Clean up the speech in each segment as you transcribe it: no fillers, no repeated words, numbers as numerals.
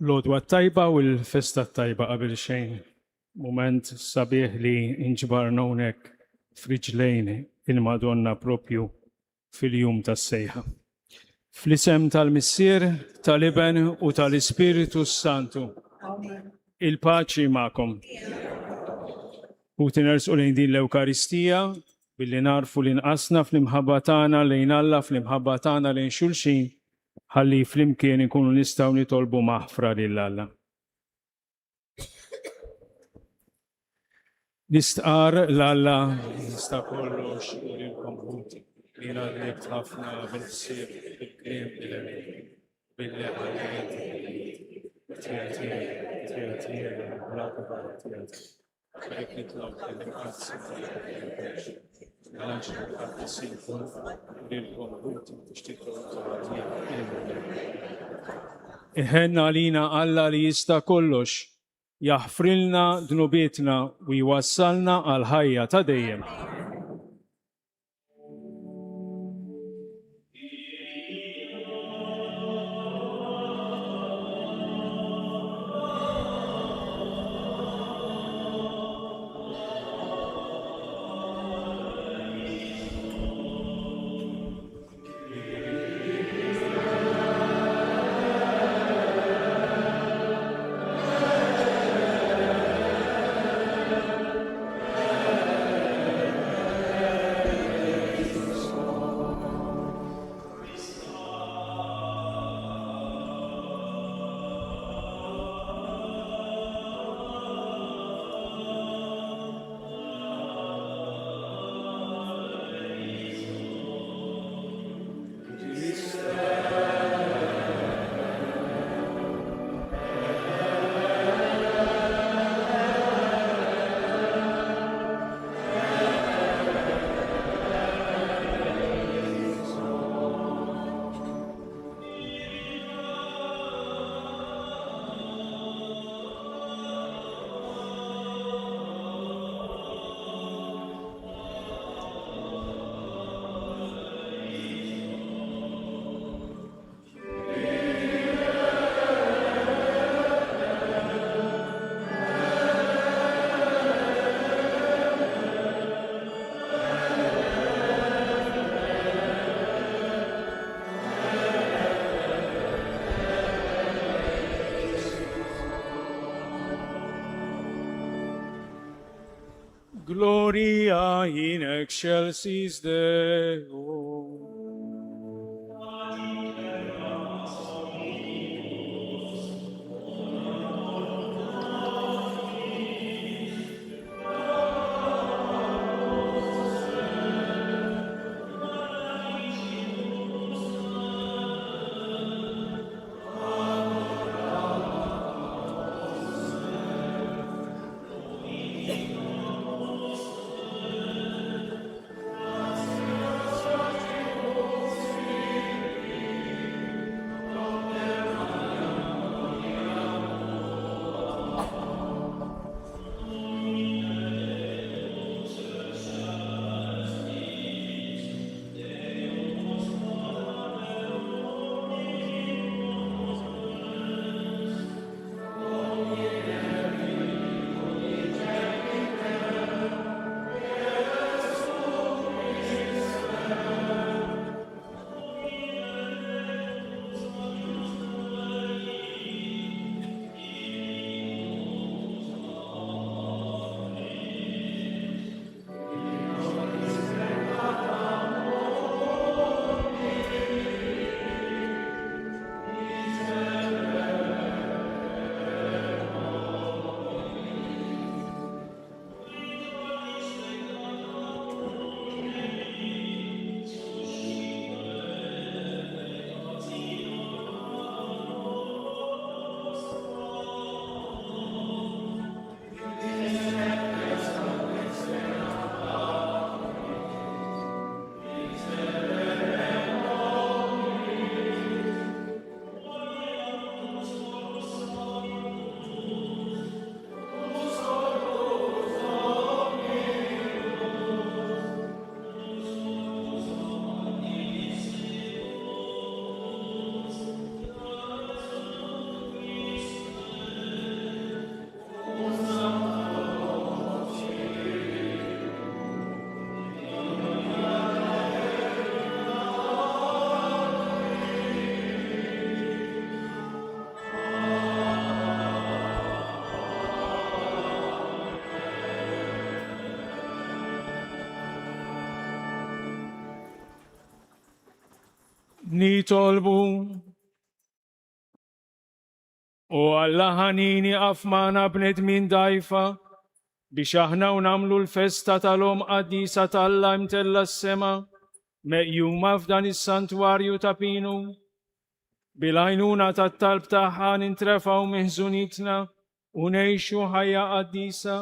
L-odwa tajba u l-festa tajba qabel xejn. Moment sabiħ li inġbarna hawnhekk friġlejn il-Madonna propju fil-jum tas-sejħa. Fl-isem tal-Missier, tal-Iben u tal-Ispiritu Santu. Il-paċi magħkom. U tinerżqu lejn din l-Ewkaristija billi narfu l-inqasna fl-imħabba tagħna lejn Alla, fl-imħabba tagħna lejn xulxin, ħalli flimkien ikunu nistgħu nitolbu maħfra lil Alla. Nistqar l-Alla jista' kollox u lilkom ħuti. Jiena għribt ħafna bil-ħsieb, bil-kliem, bil-għalien, bil-ħalien, Iħenna għalina Alla li jista' kollox, jaħfrilna dnubietna u jwassalna għal ħajja ta' dejjem. Gloria in excelsis Deo. nitolbu u Alla ħanini qafmana bnedmin dajfa biex aħna namlu l-festa tal-om qaddisa tal-Alla imtella s-sema meqjuma f'dan is-santwarju ta' Pinu. Bil-għajnuna tat-talb tagħha nintrefaw miħżunitna u ngħixu ħajja qaddisa.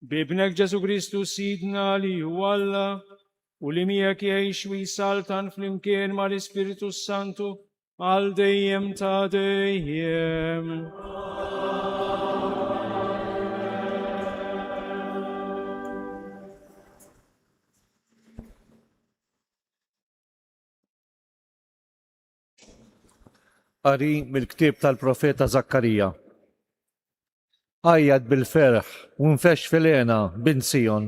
Bibnek Ġesu Kristu Sidna li huwa Alla u li miegħek jgħix u jsaltan flimkien mal-Ispiritu Santu għal dejjem ta' dejjem. Qari mill-ktieb tal-profeta Zakkarija. Għajjad bil-ferħ u nfex fil-għena bin Sion.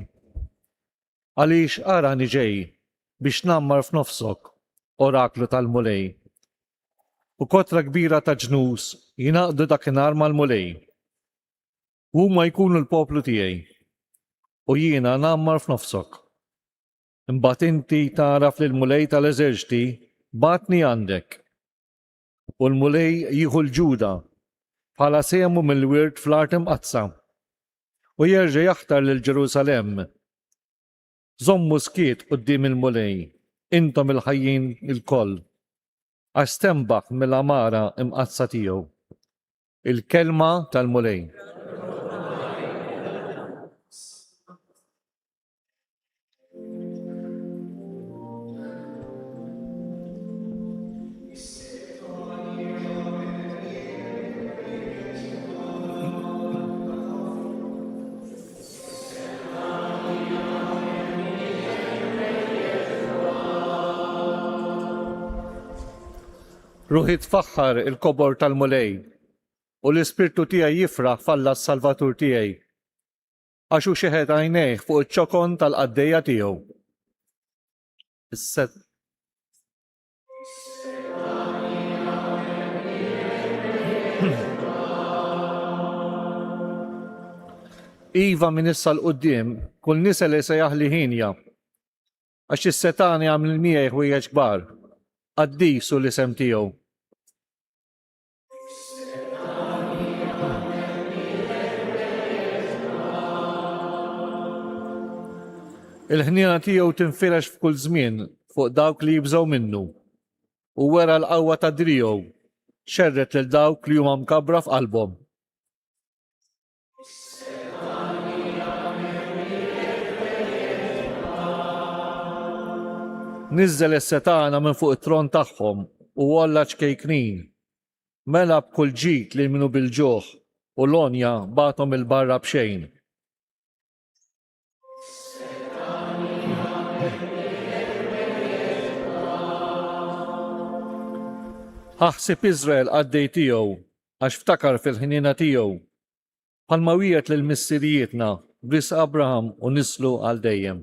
Għaliex arani ġej biex nammar f'nofsok oraklu tal-mulej. U kotra kbira ta' ġnus jinaqdu dakinhar mal-mulej. Huma jkunu l-poplu tiegħi u jiena nammar f'nofsok. Imbagħad inti taraf li l-mulej tal-eżerċiti batni għandek. U l-mulej jieħu l-ġuda bħala semu mill-wirt fl-art imqazza u jerġa' jaħtar lil Ġerusalemm. Żommu skiet quddiem il-mulej, intom il-ħajjin il-koll, għax stembaħ mill-amara imqazza tiegħu. Il-kelma tal-mulej. Ruħi tfaħħar il-kobor tal-mulej u l-ispirtu tiegħi jifraħ falla s-salvatur tiegħi. Għaxu xeħed għajnejh fuq iċ-ċokon tal-qaddejja tiegħu. Iva min issa l-qudiem kull nisel li sejjaħ li ħinja għax is-setani għamil miegħi ħwejjeġ kbar. Qaddisu l-isem tiegħu. Il-ħnina tiegħu tinfirex f'kull żmien fuq dawk li jibżgħu minnu u wera l-qawwa ta' driegħu xerret lil dawk li huma mkabbra f'qalbhom. Nizzel is-setana minn fuq it-tron tagħhom u wolla ċkejknin. Mela b'kull ġid li minnu bil-ġuħ u l-onja batom il-barra b'xejn. Aħsib Iżrael għaddej tiegħu għax ftakar fil-ħnina tiegħu bħalma wiegħed lil missirijietna bris Abraham u nislu għal dejjem.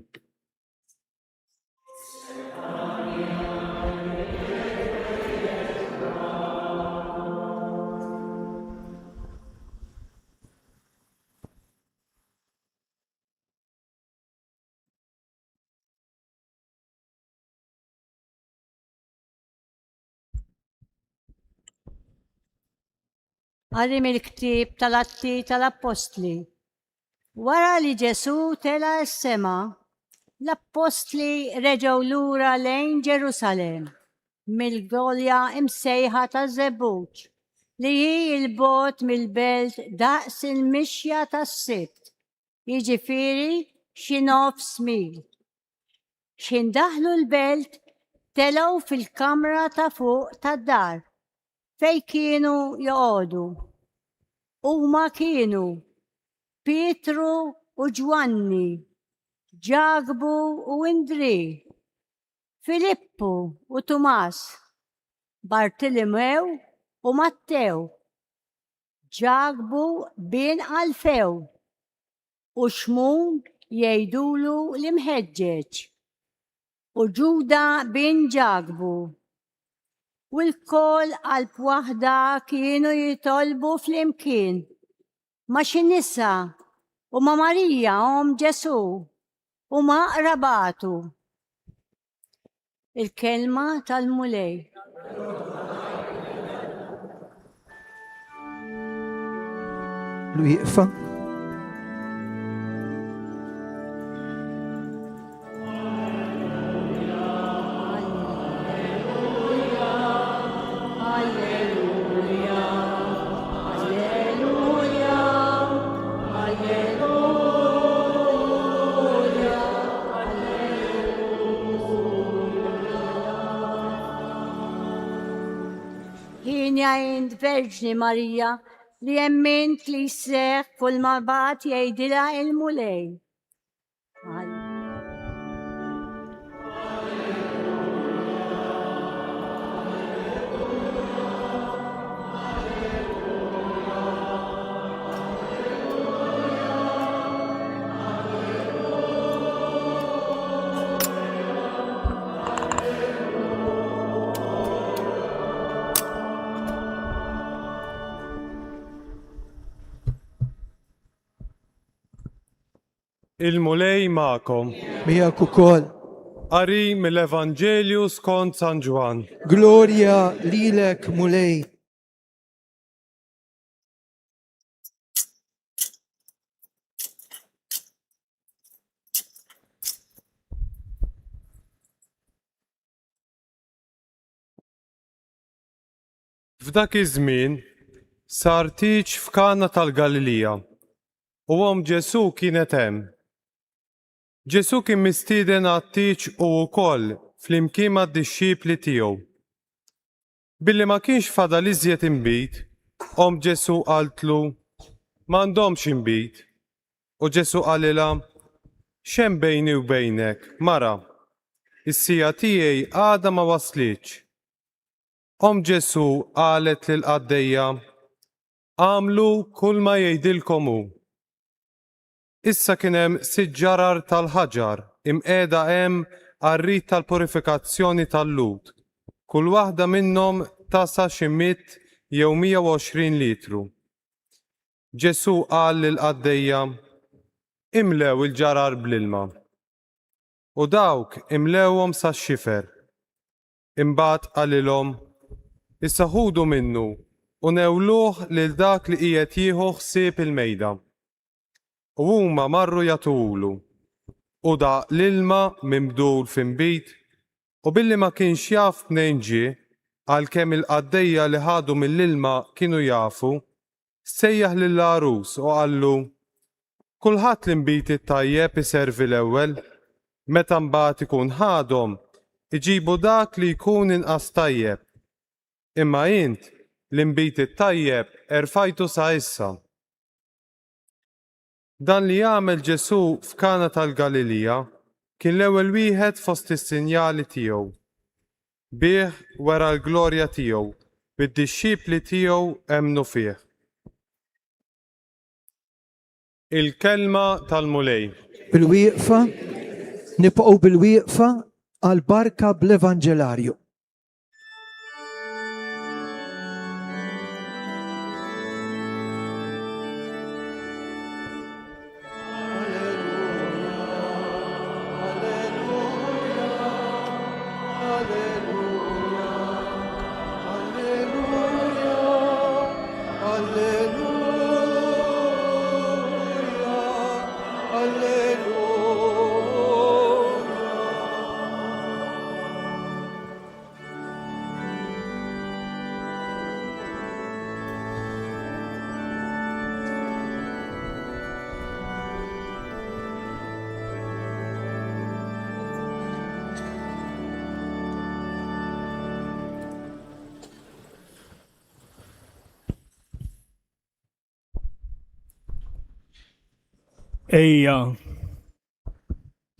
Għalli mill-ktib tal-Atti tal-Apostli. Wara li Ġesu tela s-sema, l-Apostli reġgħu lura lejn Ġerusalem mill-golja imsejħa ta' Żebbuġ li hi l-bogħod mill-belt daqs il-mixja tas-sibt, jiġifieri xi nofs mil. X'indaħlu l-belt telgħu fil-kamra ta' fuq tad-dar fej kienu joqogħdu. Huma kienu Pietru u Ġwanni, Ġagbu u Indri, Filippu u Tumas, Bartolomew u Mattew, Ġagbu bin Alfew u Xmun jgħidulu l-imħeġġeġ u Ġuda bin Ġagbu. U l-koll qalb waħda kienu jitolbu fl-imkien ma' xi nisa u ma' Marija Ġesu u ma' qrabatu. الكلمة tal-mulej. الوقفة. Jien jgħid Verġni Marija li jemmint li jseħ kull ma bat jgħidilha il-mulej. Il-mulej ma'kom. Miegħek ukoll. Qari mill-Evanġelju skont San Ġwan. Glorja lilek mulej. F'dak iż-żmien sar tiġ f'Kana tal-Galilija u Ġesu kienet hemm. Ġesu kien mistieden għat-tiġ u wkoll flimkien mad-dixxipli tiegħu. Billi ma kienx fadal iżjed inbit, Ġesu qaltlu m'għandhomx inbit. U Ġesu qalilha x'hemm bejni u bejnek, mara, is-sija tiegħi għadha ma waslitx. Ġesu qalet lill-qaddejja għamlu kull ma jgħidilkom hu. Issa kien hemm sitt ġarar tal-ħaġar imqiegħda hemm għar-rit tal-purifikazzjoni tal-lut. Kull waħda minnhom tasa xi 100 jew 120 litru. Ġesu qal lill-qaddejja imlew il-ġarar bl-ilma. U dawk imlewhom sax-xifer. Imbagħad qalilhom issa ħudu minnu u newluh lil dak li qiegħed jieħu ħsieb il-mejda. U huma marru jagħtulu. U daq l-ilma mimdul f'inbit u billi ma kienx jaf b'nejn ġie għalkemm il-qaddejja li ħadu mill-ilma kienu jafu, sejjaħ lill-għarus u qallu kulħadd l-inbit it-tajjeb iservi l-ewwel, meta mbagħad ikun ħadhom iġibu dak li jkun inqas tajjeb. Imma int l-inbit it-tajjeb erfajtu sa issa. Dan li jagħmel Ġesu f'Kana tal-Galilija kien l-ewwel wieħed fost is-sinjali tiegħu. Bih wera l-glorja tiegħu, bid-dixxipli tiegħu emmnu fih. Il-kelma tal-mulej. Bil-wieqfa, nibqgħu bil-wieqfa għal-barka bl-Evanġelarju.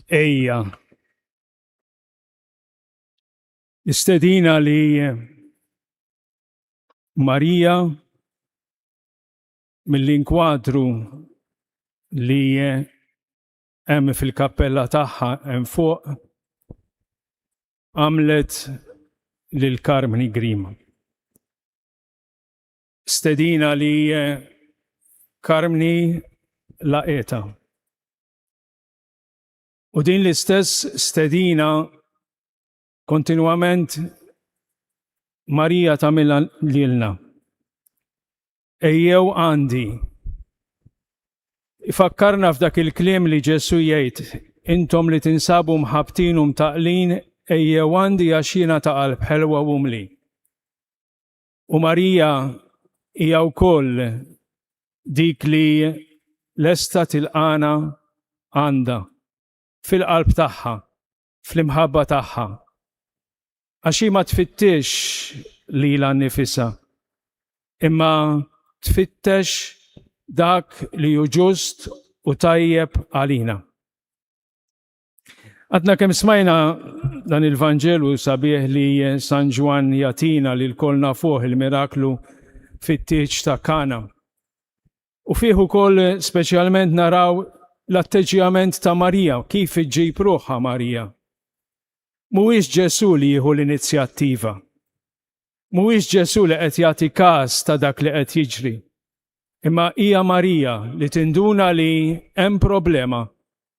Ejja. Istedina li Marija mill-inkwadru li hemm fil-kappella tagħha hemm fuq għamlet lil Carmini Grima. Stedina li Carmini laqeta. U din l-istess stedina kontinwament Marija tagħmilha lilna. Ejjew għandi. Ifakkarna f'dak il-kliem li Ġesu jgħid, intom li tinsabu mħabtin u mtaqlin, ejjew għandi għax jiena ta' qalb ħelwa u mli. U Marija hija wkoll dik li lesta tilqana għandha fil-qalb tagħha, fl-imħabba tagħha. Għax hi ma tfittix lilha nnifisha, imma tfittex dak li hu ġust u tajjeb għalina. Għadna kemm smajna dan il-Vanġelu sabiħ li San Ġwan jatina li l-kolna fuq il-miraklu fit-tieġ ta' Kana. U fih ukoll speċjalment naraw l-atteġġjament ta' Marija, kif iġġib ruħha Marija. Mhuwiex Ġesu li jieħu l-inizjattiva. Mhuwiex Ġesu li qed jagħti każ ta' dak li qed jiġri. Imma hija Marija li tinduna li hemm problema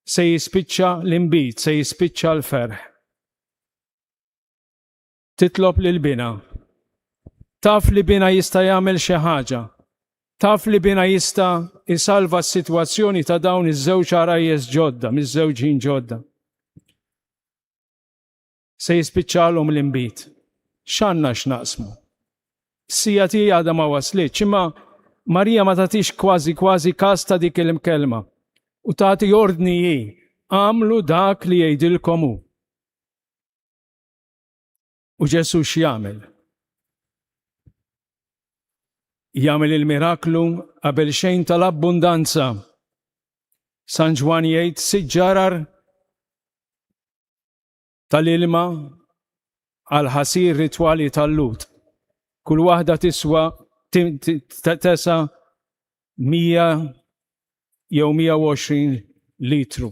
se jispiċċa l-inbit, se jispiċċa l-ferħ. Titlob lil bina. Taf li bina jista' jagħmel xi ħaġa. Taf li bina jista' isalva s-sitwazzjoni ta' dawn iż-żewġ arajjes ġodda, miż-żewġin ġodda. Se jispiċċalhom l-inbit. X'għandna x'naqsmu. Sija tiegħi għadha ma waslitx, imma Marija ma tagħtix kważi każ ta' dik il-mkelma u tagħti ordni hi, għamlu dak li jgħidilkom hu. U Ġesu x'jagħmel? Jagħmel il-miraklu qabel xejn tal-abbundanza. San Ġwan jgħid sitt ġarar tal-ilma għal ħasir ritwali tal-lut. Kull waħda tiswa tesa 100 jew 120 litru.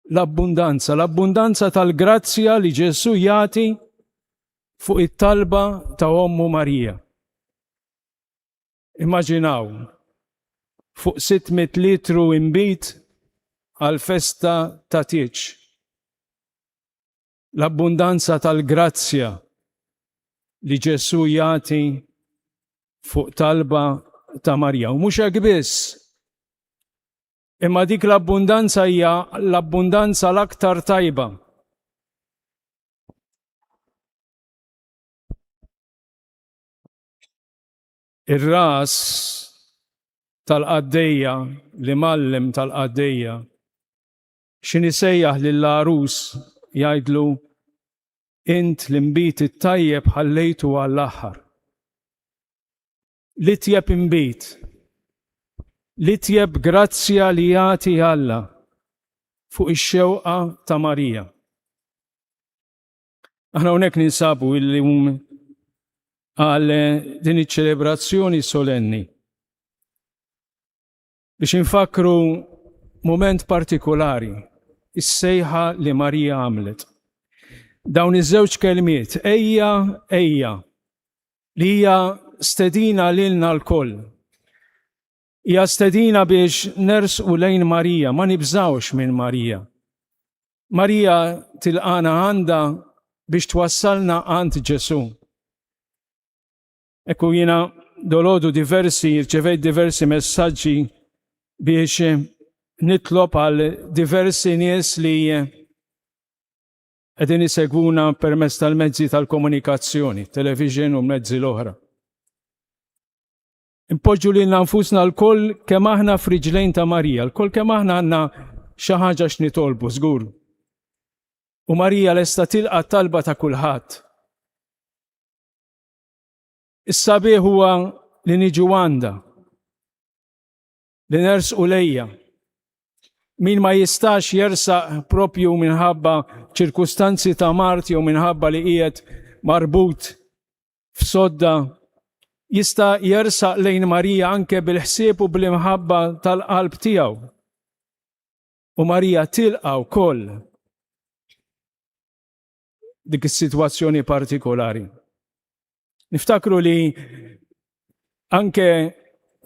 L-abbundanza tal-grazzja li Ġesu jagħti fuq it-talba ta' Ommu Marija. Immaġinaw, fuq 600 litru imbit għal festa ta' tieġ. L-abbundanza tal-grazzja li Ġesu jagħti fuq talba ta' Marja. U mhux hekk biss, imma dik l-abbundanza hija l-abbundanza l-aktar tajba. Ir-ras tal-qaddejja, li mallem tal-qaddejja, x'inisejjaħ lill-arus jgħidlu int l-inbit it-tajjeb ħallejtu għall-aħħar. L-itjeb inbit, l-itjeb grazzja li jagħti Alla fuq ix-xewqa ta' Marija. Aħna hawnhekk ninsabu illum għal din iċ-ċelebrazzjoni solenni biex infakru mument partikolari, is-sejħa li Marija għamlet. Dawn iż-żewġ kelmiet, ejja, li hija stedina lilna l-koll. Hija stedina biex nersqu lejn Marija, ma nibżawx minn Marija. Marija tilqana għandha biex twassalna għand Ġesu. Ekku jiena dolodu rċevejt diversi messaġġi biex nitlob għal diversi nies li qegħdin isegwuna permezz tal-mezzi tal-komunikazzjoni, television u mezzi l-oħra. Impoġġu lilna nfusna l-koll kemm aħna f'riġlejn ta' Marija, l-koll kemm aħna għandna xi ħaġa x'nitolbu żgur. U Marija lesta tilqa' talba ta' kulħadd. Is-sabiħ huwa li niġu għandha, li nersqu lejja. Min ma jistax jersaq propju minħabba ċirkustanzi ta' mart jew minħabba li qiegħed marbut f'sodda, jista' jersaq lejn Marija anke bil-ħsieb u bil-imħabba tal-qalb tiegħu. U Marija tilqa' wkoll dik is-sitwazzjoni partikolari. Niftakru li anke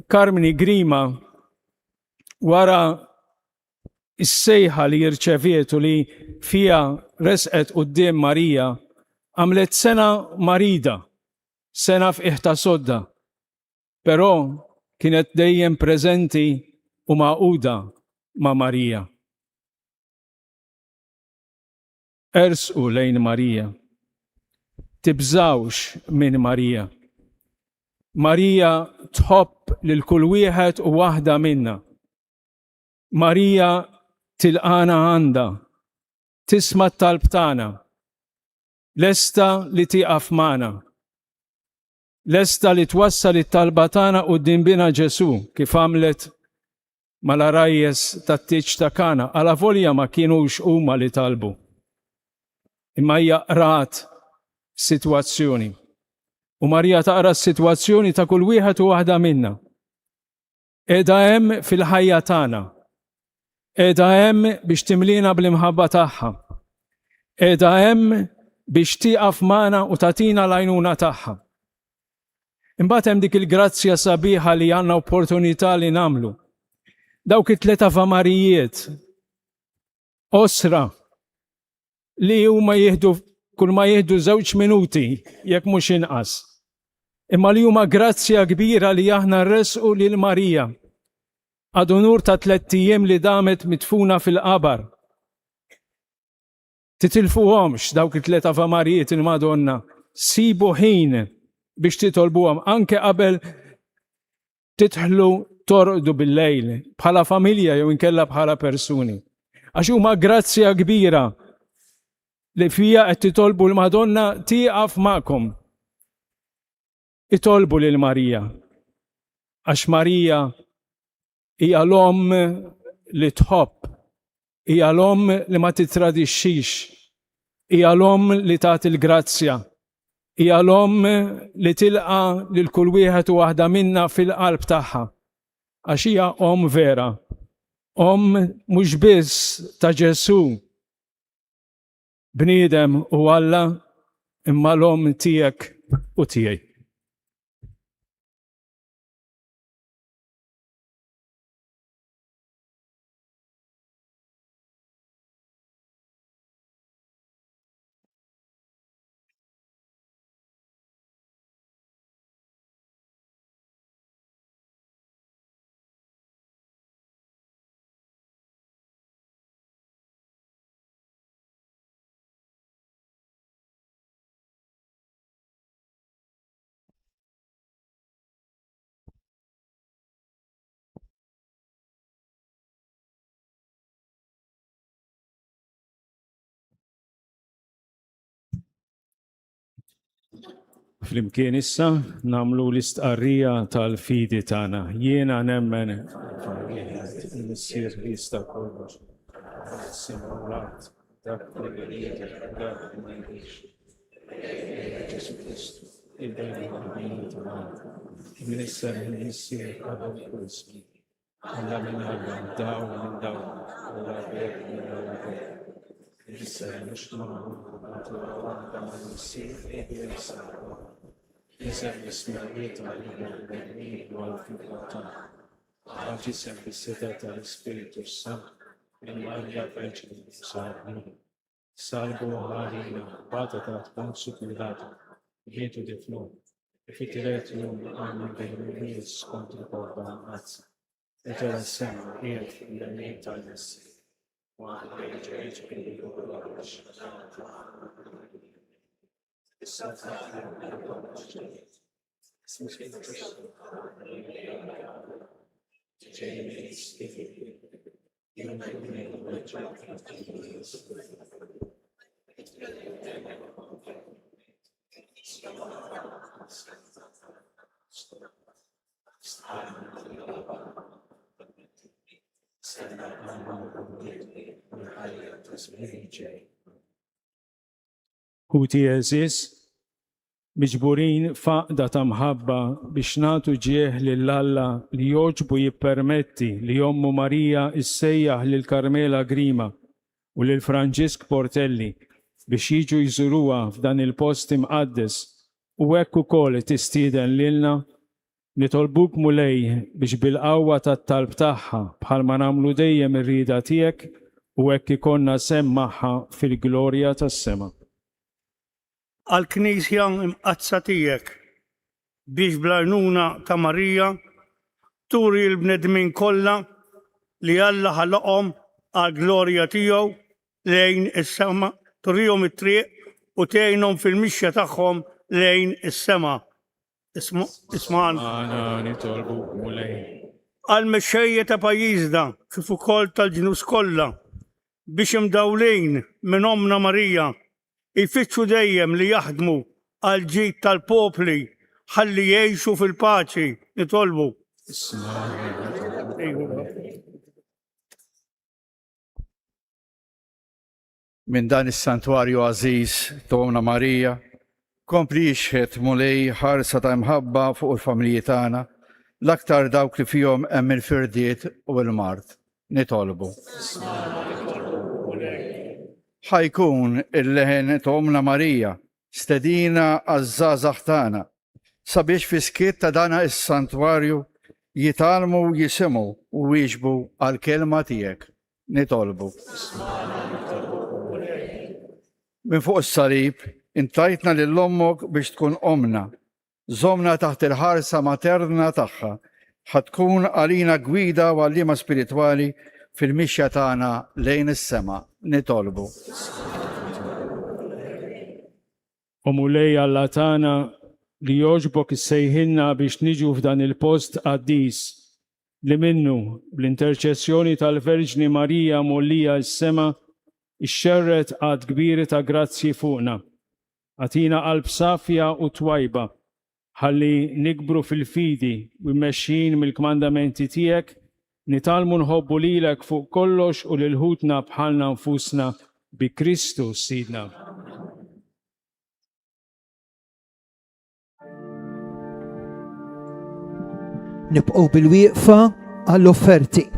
Carmini Grima wara is-sejħa li rċevietu li fija resqet quddiem Marija għamlet sena marida, sena f'iħta sodda, però kienet dejjem preżenti u maquda ma' Marija. Ersqu lejn Marija, tibżawx minn Marija. Marija tħobb lil kull wieħed u waħda minna. Marija tilqana għanda, tisma' t-talb tagħna, lesta li tieqaf magħna, lesta li twassal it-talba tagħna quddiem bina Ġesu kif għamlet mal-arajjes tat-tieġ ta' Kana, għala volja ma kienux huma li talbu. Imma hija qrat sitwazzjoni. U Marija taqra s-sitwazzjoni ta' kull wieħed u waħda minna. Qiegħda hemm fil-ħajja tagħna. Qiegħda hemm biex timlina bl-imħabba tagħha. Qiegħda hemm biex tieqaf magħna u tagħtina l-għajnuna tagħha. Imbagħad hemm dik il-grazzja sabiħa li għandna opportunità li nagħmlu. Dawk it-tliet avamarijiet, osra, li huma jieħdu kull ma jieħdu 2 minuti jekk mhux inqas. Imma li huma grazzja kbira li aħna rresqu lil Marija. Għadu nur ta' 3 ijiem li damet mitfuna fil-qabar. Titilfuhomx dawk it-3 avamarijiet il-Madonna, sibu ħin biex titolbuhom anke qabel titħlu torqdu bil-lejl bħala familja jew inkella bħala persuni. Għax huma grazzja kbira li fija qed titolbu l-Madonna tieqaf magħkom. Itolbu lil Marija. Għax Marija hija l-omm li tħobb, hija l-omm li ma titradixxix, hija l-omm li tagħti l-grazzja, hija l-omm li tilqa lil kull wieħed u waħda minna fil-qalb tagħha. Għax hija omm vera, omm mhux biss ta' Ġesu, bniedem u Alla, imma l-omm tiegħek u tiegħi. Flimkien issa namlu l-istqarrija tal-fidi tagħna. Jiena nemmen il-Missier jista' kollox. Simulat dak li dak m'għandix. Ġesu Kristu, il-Missier il-Missier qabel kull smin. Alla minn Alla, daw minn daw, alla bek minn daw. Missier mhux Jisem l-ismijiet għal-għal-għal għal-għal għal-ġisem bis-seta tal-Spiritu Sant, il-Marja Verġini Salbu, Salbu għalina, bata ta' Ponzu Pilato, vietu di flum, fitilet jum għannu bejrumijiet skontru korba għammazza, etera sema jiet l-għanin tal-Messi, għannu bejġeġ bejrumijiet Kuti eżis, miġburin faqda ta' mħabba biex nagħtu ġieħ lill-Alla li joġbu jippermetti li Ommu Marija issejjaħ lil Karmela Grima u lil Franġisk Portelli biex jiġu jżuruha f'dan il-post imqaddes u hekk ukoll tistieden lilna nitolbuk mulej biex bil-qawwa tat-talb tagħha bħalma nagħmlu dejjem ir-rieda tiegħek u hekk ikonna semm magħha fil-glorja tas-sema. Għal-Knisja imqazza tiegħek biex bl-għajnuna ta' Marija turi l-bnedmin kollha li Alla ħaloqhom għal-glorja tiegħu lejn is-sema, turihom it-triq u tgħinhom fil-mixja tagħhom lejn is-sema. Isman. Għana nitolbuk mulej. Għal-mexxejja ta' pajjiżna kif ukoll tal-ġnus kollha biex imdawlin minn Omna Marija jfittxu dejjem li jaħdmu għal ġid tal-popli ħalli jgħixu fil-paċi nitolbu. Minn dan is-santwarju għażiż ta' Omna Marija, kompli jixħet mulej ħarsa ta' imħabba fuq il-familji tagħna, l-aktar dawk li fihom hemm il-firdiet u l-mart. Nitolbu. ħajkun il-leħen ta' Omna Marija stedina għaż-żgħażagħ tagħna sabiex fiskiet ta' dana is-santwarju jitalmu jisimgħu u wieġbu għall-kelma tiegħek. Nitolbu. Minn fuq is-salib intajtna lil ommok biex tkun omna, żomna taħt il-ħarsa materna tagħha, ħatkun għalina gwida u għallima spiritwali fil-mixja tagħna lejn is-sema. Nitolbu. U mulej Alla tagħna li jogħġbok issejħilna biex niġu f'dan il-post qaddis li minnu bl-interċessjoni tal-Verġni Marija mollija s-sema ixxerret għad kbir ta' grazzi fuqna. Għatina qalb safja u twajba ħalli nikbru fil-fidi u mmexxin mill-kmandamenti tiegħek, nitalmu nħobbu lilek fuq kollox u lil ħutna bħalna nfusna bi Kristu Sidna. Nibqgħu bil-wieqfa għall-offerti.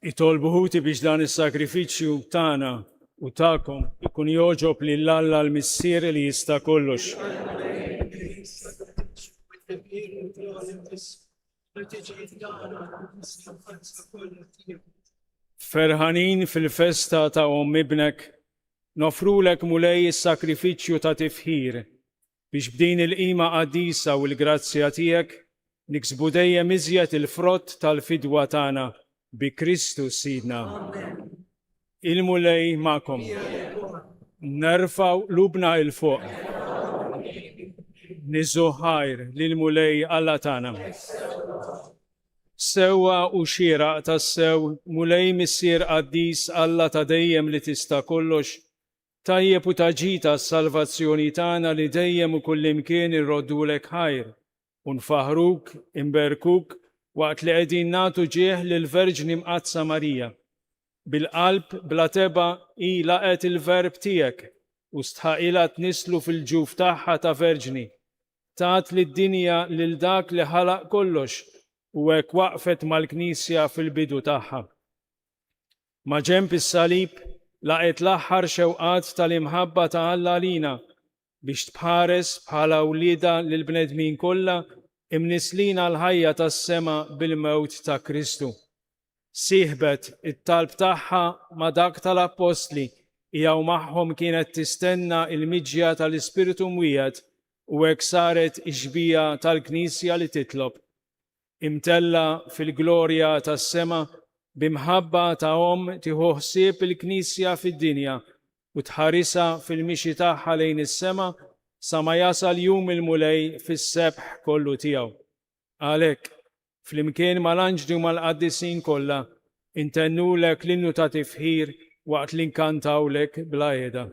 Itolbuħuti biex dan is-sakrifiċċju tagħna u tagħkom ikun joġob lil Alla l-Missier li jista' kollox. Ferħanin fil-festa ta' ibnek, nofrulek mulej is-sakrifiċċju ta' tifħir biex b'din il-qima qaddisa u l-grazzja tiegħek niksbu dejjem iżjed il-frott tal-fidwa tagħna bi Kristus Sidna. Il-mulej ma'kom. Nerfaw lubna il-fuq. Niżu ħajr lil-mulej Alla tagħna. Sewwa u xieraq tas-sew mulej missier qaddis Alla ta' dejjem li tista' kollox, tajjeb u taġita s-salvazzjoni tagħna li dejjem u kullimkien irroddulek ħajr, u nfaħruk, imberkuk, waqt li qegħdin nagħtu ġieħ lill-Verġni Mqazza Marija. Bil-qalb bla teba hi laqet il-verb tiegħek u stħaqilha tnislu fil-ġuf tagħha ta' verġni. Tat lid-dinja lil dak li ħalaq kollox u hekk waqfet mal-Knisja fil-bidu tagħha. Ma' ġenb is-salib laqet l-aħħar xewqat tal-imħabba ta' Alla lina biex tbħares bħala wlieda lill-bnedmin kollha imnislina l-ħajja tas-sema bil-mewt ta' Kristu. Sieħbet it-talb tagħha ma' dak tal-Apostli jew magħhom kienet tistenna il-miġja tal-Ispiritu Mwiegħed u hekk saret ix-xbija tal-Knisja li titlob. Imtella fil-glorja tas-sema bimħabba ta' tieħu ħsieb il-Knisja fid-dinja u tħarisha fil-mixi tagħha lejn is-sema sa ma jasal jum il-mulej fis-sebħ kollu tiegħu. Għalhekk, flimkien mal-anġli u mal-qaddisin kollha, intennulek l-innu ta' tifħir waqt li nkantawlek bla qiegħda.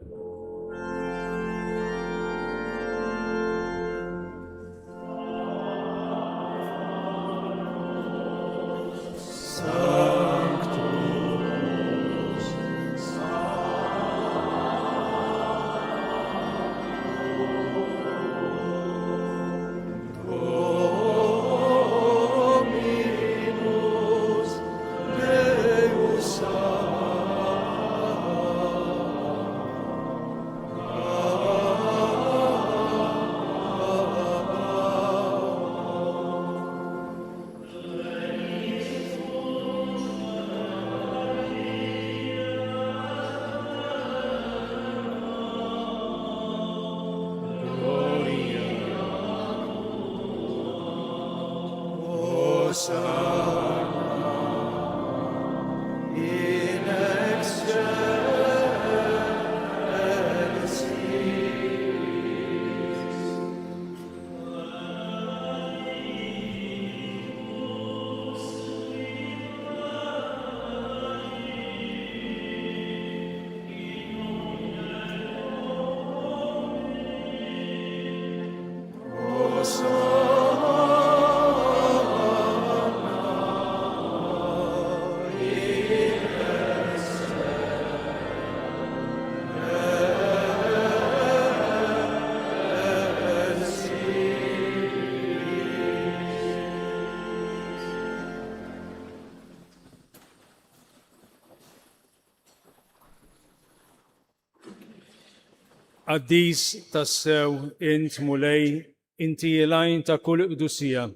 Qaddis tassew int mulej, inti l-għajn ta' kull qdusija.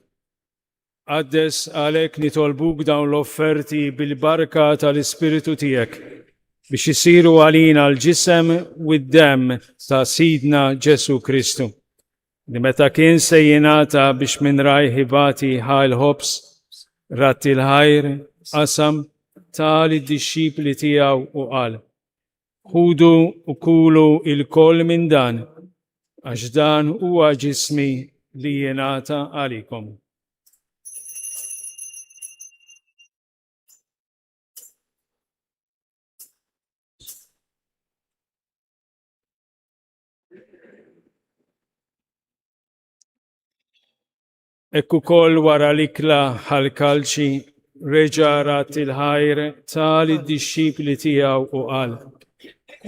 Qaddes għalhekk nitolbuk dawn l-offerti bil-barka tal-Ispiritu tiegħek biex isiru għalina l-ġisem u d-demm ta' Sidna Ġesu Kristu. Li meta kien se jingħata biex minn rajh ibati ħal ħobs, ratti l-ħajr, qasam tal id-dixxipli tiegħu u qal: Ħudu u kulu il-koll minn dan, għax dan huwa ġismi li jingħata għalikom. Ekku koll wara l-ikla ħal-kalċi reġa' rat il-ħajr tal id-dixxipli tiegħu u qal: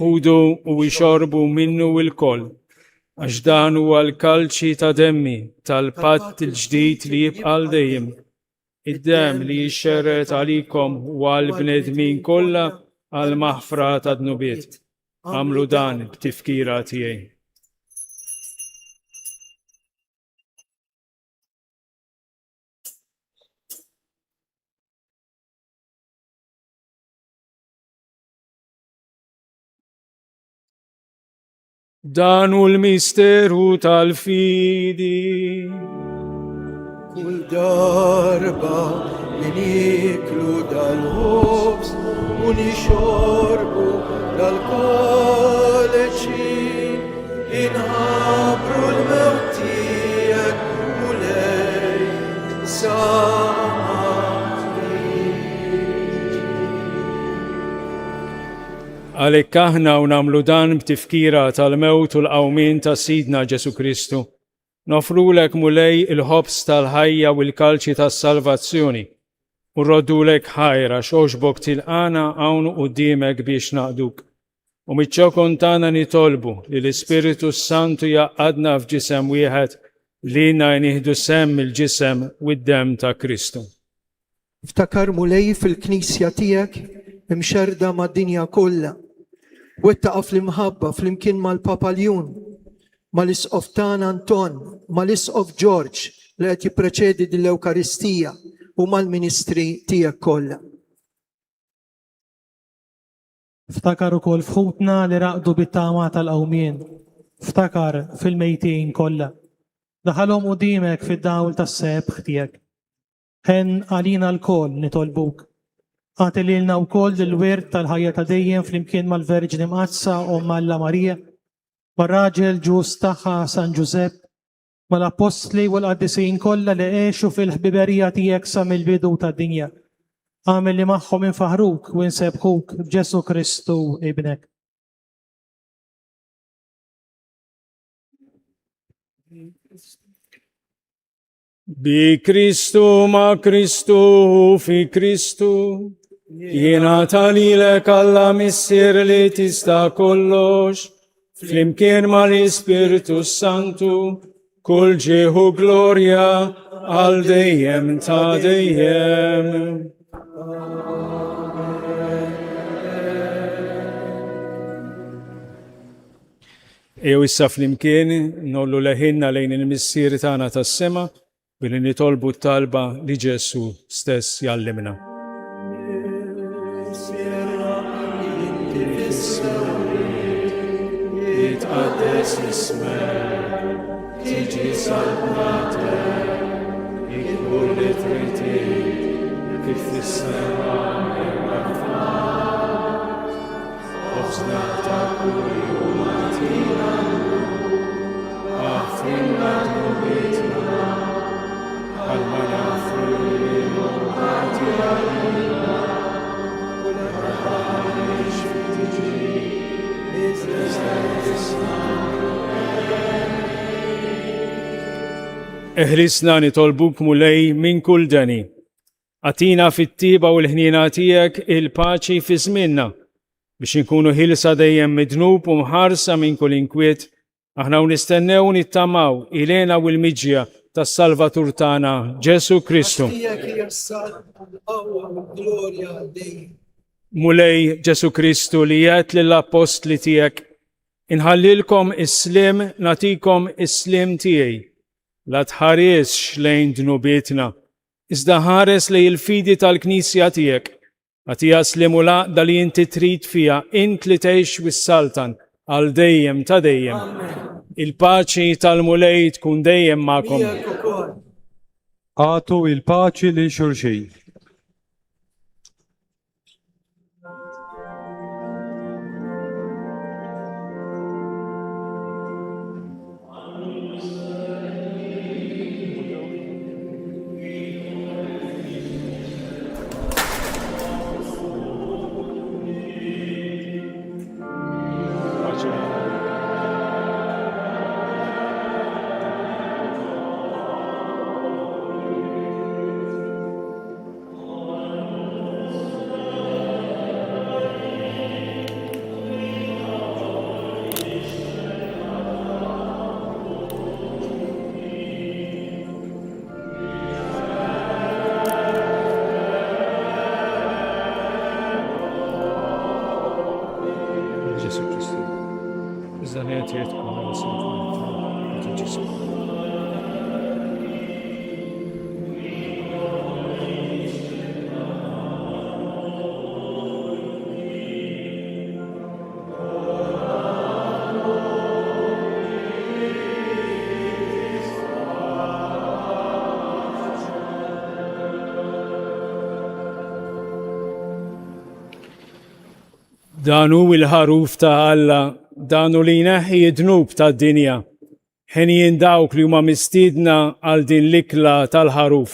Ħudu u ixorbu minnu il-koll, għax dan huwa l-kalċi ta' demmi tal-patt il-ġdid li jibqa' dejjem, id-dem li jixxerret għalikom u għal-bnedmin kollha għal-maħfra ta' dnubiet. Għamlu dan b'tifkira tiegħi. Dan hu l-misteru tal-fidi. Kull darba li niklu dal-ħobs u nixorbu dal-kaleċi inħabru l-mewt tiegħek u lej Għalhekk aħna u nagħmlu dan b'tifkira tal-mewt u l-qawmien ta' Sidna Ġesu Kristu. Nofrulek mulej il-ħobs tal-ħajja u l-kalċi tas-salvazzjoni u rroddulek ħajra x'għoxbok tilqana hawn quddiemek biex naqduk. U miċ-ċokon tagħna nitolbu li l-Ispiritu Santu jaqadna f'ġisem wieħed li nieħdu semm il-ġisem u d-dem ta' Kristu. Ftakar mulej fil-knisja tiegħek imxerda mad-dinja kollha. Wettaqa fl-imħabba fl-imkien mal-Papa Ljun, mal-Isqof tagħna Anton, mal-Isqof George li qed jippreċedi l-Ewkaristija u mal-ministri tiegħek kollha. Ftakar ukoll fħutna li raqdu bit-tama tal-qawmien. Ftakar fil-mejtin kollha. Daħalhom quddiemek fid-dawl tas-sebħ tiegħek. Ħen għalina l-koll nitolbuk. Għati lilna wkoll l-wirt tal-ħajja ta' dejjem flimkien mal-Verġni Mqazza u Alla Marija, mar-raġel ġus tagħha San Ġusepp, mal-apostli u l-qaddisin kollha li għexu fil-ħbiberija tiegħek sa mill-bidu tad-dinja. Għamel li magħhom infaħruk u nsebħuk b'Ġesu Kristu ibnek. Bi Kristu ma Kristu fi Kristu jiena talilek Alla missier li tista' kollox flimkien mal-Ispiritu Santu kull ġieħu glorja għal dejjem ta' dejjem. Ew issa flimkien nollu leħinna lejn il-missier tagħna tas-sema billi nitolbu t-talba li Ġesu stess jallimna. Jitqaddes ismek, tiġi salvatek, ikun li trid kif fis-sema ħobżna ta' kull jum għatina, għafrinna dnubitna, għalma nafru li l-għati għalina, u l-għalix f'tiġi, Eħlisna nitolbuk mulej minn kull dani. Atina fit-tiba u l-ħnina tiegħek il-paċi fi żmienna biex inkunu ħilsa dejjem midnub u mħarsa minn kull inkwiet, aħna nistennew nittamaw ilena u l-miġja tas-Salvatur tagħna Ġesu Kristu. Mulej Ġesu Kristu li jgħid lill-apostli tiegħek inħallilkom is-slim natikom is-slim tiegħi. La tħaresx lejn dnubietna, iżda ħares lejn il-fidi tal-Knisja tiegħek. Għatija slim u laqda li inti trid fija int li tgħix wis-Saltan għal dejjem ta' dejjem. Il-paċi tal-mulej tkun dejjem magħkom. Għatu il-paċi li xulxin. ميزانية يتكون دانو الهاروف تا الله دانو li neħi dnub ta' dinja ħenjin dawk li huma mistiedna għal din l-ikla tal-ħaruf.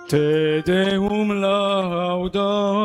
Te Deum laudamus.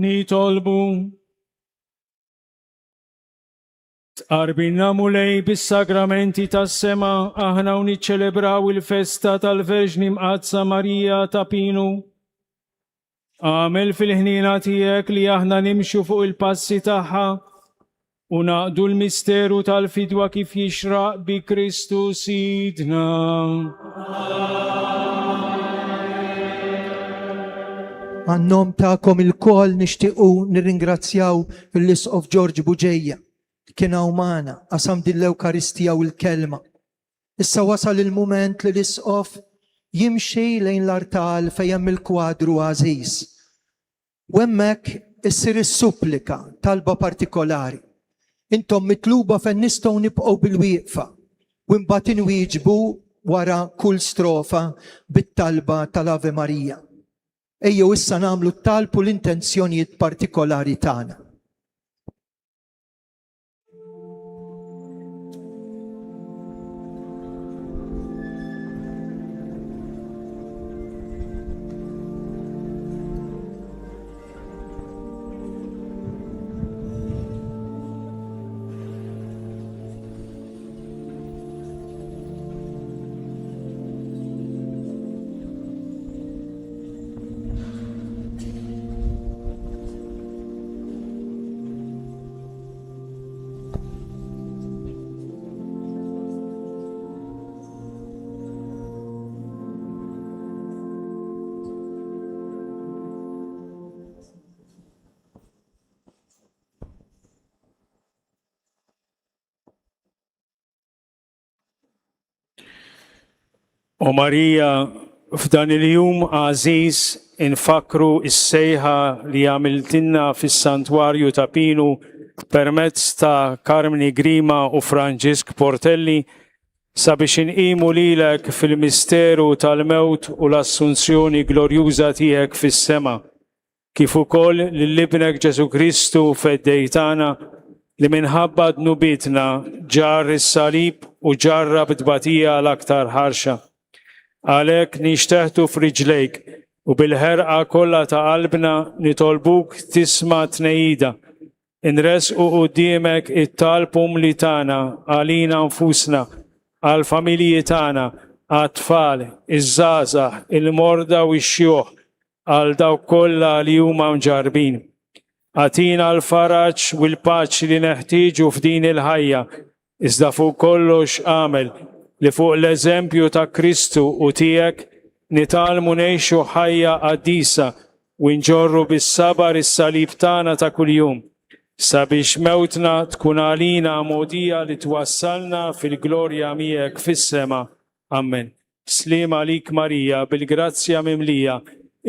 Nitolbu tqarbinna mulej bis-sagramenti tas-sema aħna u niċċelebraw il-festa tal-Verġni Mqazza Marija ta' Pinu. Għamel fil-ħnina tiegħek li aħna nimxu fuq il-passi tagħha u naqdu l-misteru tal-fidwa kif jixraq bi Kristu Sidna. Għannom ta'kom il-kol nishtiqu nirringrazzjaw il-Lisqof George Buġeja kien hawn magħna qasam din l-Ewkaristija u l-kelma. Issa wasal il-mument li l-Lisqof jimxi lejn l-artal fejn hemm il-kwadru għażiż. U hemmhekk issir is-supplika talba partikolari. Intom mitluba fejn nistgħu nibqgħu bil-wieqfa u mbagħad inwieġbu wara kull strofa bit-talba tal-Ave Marija. Ejjew issa nagħmlu t-talb u l-intenzjonijiet partikolari tagħna. O Marija, f'dan il-jum għażiż infakru is-sejħa li għamiltinna fis-Santwarju ta' Pinu permezz ta' Carmini Grima u Franġisk Portelli sabiex inqimu lilek fil-misteru tal-mewt u l-assunzjoni glorjuża tiegħek fis-sema, kif ukoll lill-Ibnek Ġesu Kristu feddejtana li minħabba dnubitna ġar is-salib u ġarrab tbatija l-aktar ħarxa. Għalhekk nixteħtu f'riġlejk u bil-ħerqa kollha ta' qalbna nitolbuk tisma' tnejida. Inresqu quddiemek it-talb umli tagħna għalina nfusna, għall-familji tagħna, għat-tfal, iż-żgħażagħ, il-morda u x-xjuħ, għal dawk kollha li huma mġarbin. Għatina l-faraġġ u l-paċi li neħtieġu f'din il-ħajja, iżda fuq kollox għamel li fuq l-eżempju ta' Kristu u tiegħek nitalmu ngħixu ħajja qaddisa u nġorru bis-sabar is-salib tagħna ta' kuljum sabiex mewtna tkun għalina għamudija li twassalna fil-glorja miegħek fis-sema. Amen. Sliem għalik Marija bil-grazzja mimlija,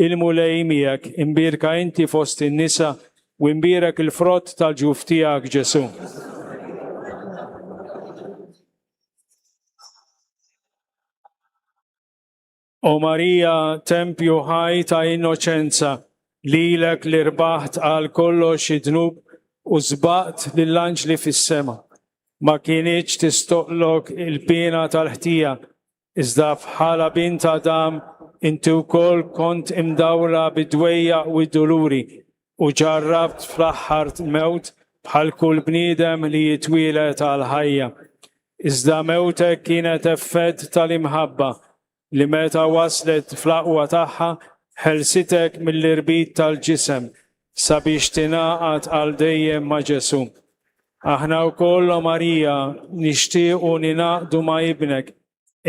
il-mulej miegħek, imbirka inti fost in-nisa u imbirek il-frott tal-ġuf tiegħek Ġesu. O Marija, tempju ħaj ta' innoċenza, lilek li rbaħt għal kollox id-dnub u żbaqt lill-anġli fis-sema. Ma kienieċ tistoqlok il-pena tal-ħtija, iżda bħala bint Adam inti wkoll kont imdawra bid-dwejja u d-doluri u ġarrabt fl-aħħar mewt bħal kull bniedem li jitwielet għal ħajja. Iżda mewtek kienet effett tal-imħabba li meta waslet fl-aqwa tagħha ħelsitek mill-irbit tal-ġisem sabiex tingħaqad għal dejjem ma' Ġesu. Aħna wkoll Marija nixtiequ ninaqdu ma' ibnek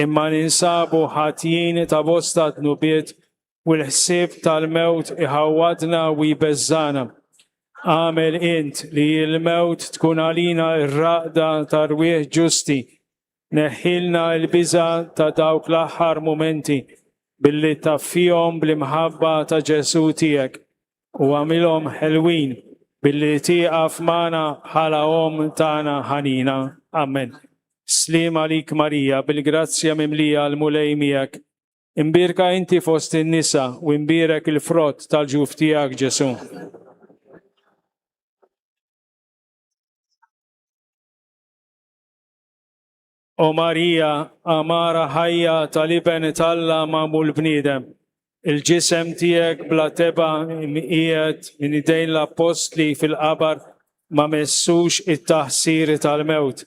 imma ninsabu ħatjin ta' bosta dnubiet u l-ħsieb tal-mewt iħawwadna u jbeżżana. Għamel int li l-mewt tkun għalina r-raqda tar-rwieħ ġusti. Neħilna l-biża ta' dawk l-aħħar momenti billi taffihom bl-imħabba ta' Ġesu tiegħek u għamilhom ħelwin billi tieqaf mana bħala om tagħna ħanina. Amen. Slim għalik Marija, bil-grazzja mimlija l-mulej miegħek. Imbirka inti fost in-nisa u imbirek il-frott tal-ġuf tiegħek Ġesu. O Marija, amara ħajja tal-iben tal-la mamul bniedem, il-ġisem tiegħek bla teba imqiegħed minn idejn l-apostli fil-qabar ma messux it-taħsir tal-mewt.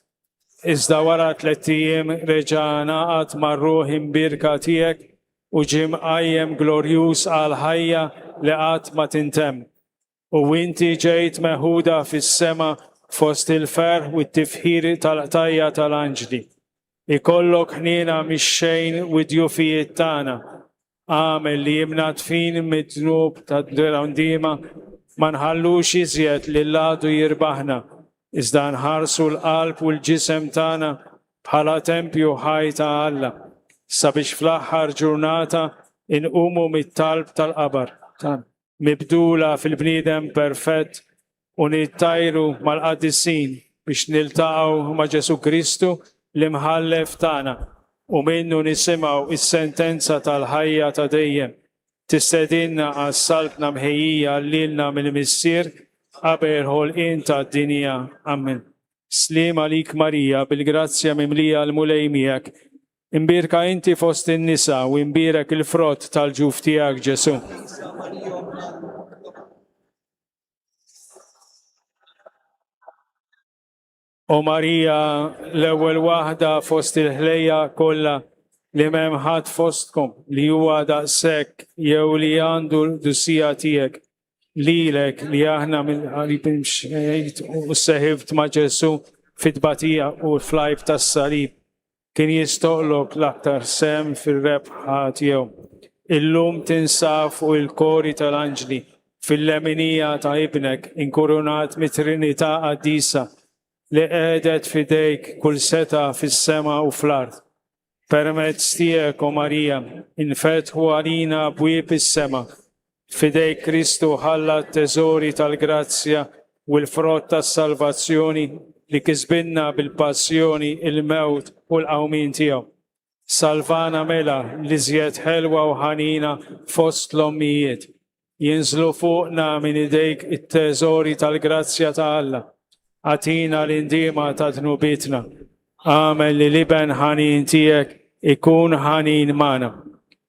Iżda wara 3 ijiem reġa' ngħaqad mar-ruħ imbirka tiegħek u ġie mqajjem glorjuż għal ħajja li qatt ma tintemm. U inti ġejt meħuda fis-sema fost il-ferħ u t-tifħir tal-qtajja tal-anġli. Ikollok ħniena mix-xejn u d-djufijiet tagħna. Għamel li jimna tfin mid-dnub tad-dirandima ma nħallux iżjed li l-għadu jirbaħna. Iżda nħarsu l-qalb u l-ġisem tagħna bħala tempju ħaj ta' Alla, sabiex fl-aħħar ġurnata inqumu mit-talb tal-qabar, mibdula fil-bniedem perfett u nittajru mal-qaddisin biex niltaqgħu ma' Ġesu Kristu l-imħallef tagħna u minnu nisimgħu is-sentenza tal-ħajja ta' dejjem. Tistedinna għas-salbna mħejjija lilna mill-missier qabel ħolqien tad-dinja. Amen. Slim għalik Marija, bil-grazzja mimlija l-mulej miegħek. Imbirka inti fost in-nisa u imbirek il-frott tal-ġuf tiegħek Ġesu. O Marija, l-ewwel waħda fost il-ħlejja kollha li m'hemm ħadd fostkom li huwa daqshekk jew li għandu l-dussija tiegħek. Lilek li aħna mill-qarib imxejt u seħibt ma' Ġesu fit-tbatija u l-flajb tas-salib kien jistoqlok l-aktar sem fir-rebħa tiegħu. Illum tinsab fuq il-kori tal-anġli fil-leminija ta' ibnek inkurunat mit-Trinità qaddisa li qiegħdet fidejk kull seta fis-sema u fl-ard. Permezz tiegħek, o Marija, infetħu għalina abwieb is-sema. Fidejk Kristu ħalla t-teżori tal-grazzja u l-frott tas-salvazzjoni li kisbinna bil-passjoni, il-mewt u l-qawmin tiegħu. Salvana mela li żjed ħelwa u ħanina fost l-ommijiet. Jinżlu fuqna minn idejk it-teżori tal-grazzja ta' Alla. Għatina l-indima ta' dnubitna. Għamel li liben ħanin tiegħek ikun ħanin mana.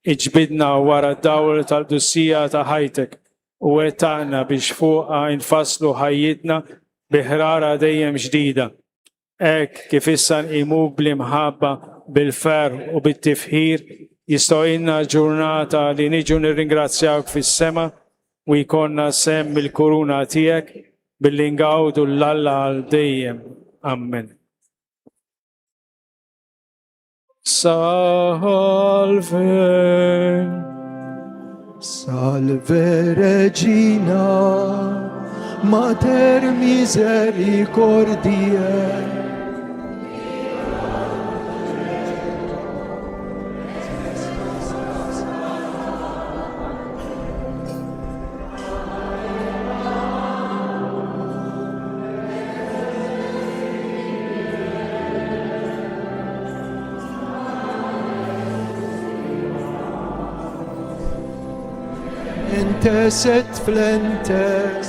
Iġbidna wara d-dawl tal-dussija ta' ħajtek u għetana biex fuqa infaslu ħajjitna biħrara dejjem ġdida. Ek kif issa nqimu bl-imħabba bil-fer u bit-tifħir jistojna ġurnata li niġu nirringrazzjawk fis-sema u jkonna sem bil-kuruna tiegħek billi ngawdu l-Alla għal dejjem. Amen. Salve. Salve Regina, Mater Misericordiae. Entes et flentes.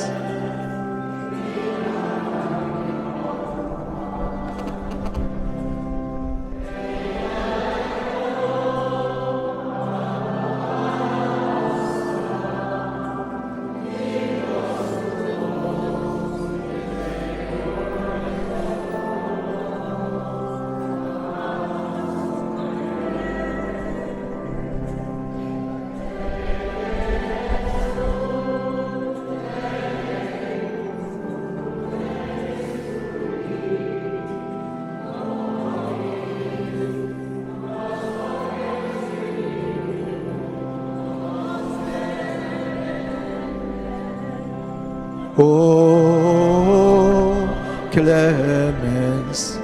O clemens.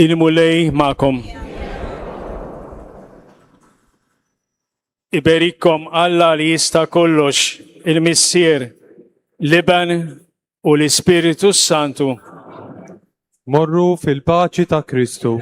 Il-mulej ma'kom. Iberikom Alla li jista' kollox, il-Missier, l-Iben u l-Ispiritu Santu. Morru fil-paċi ta' Kristu.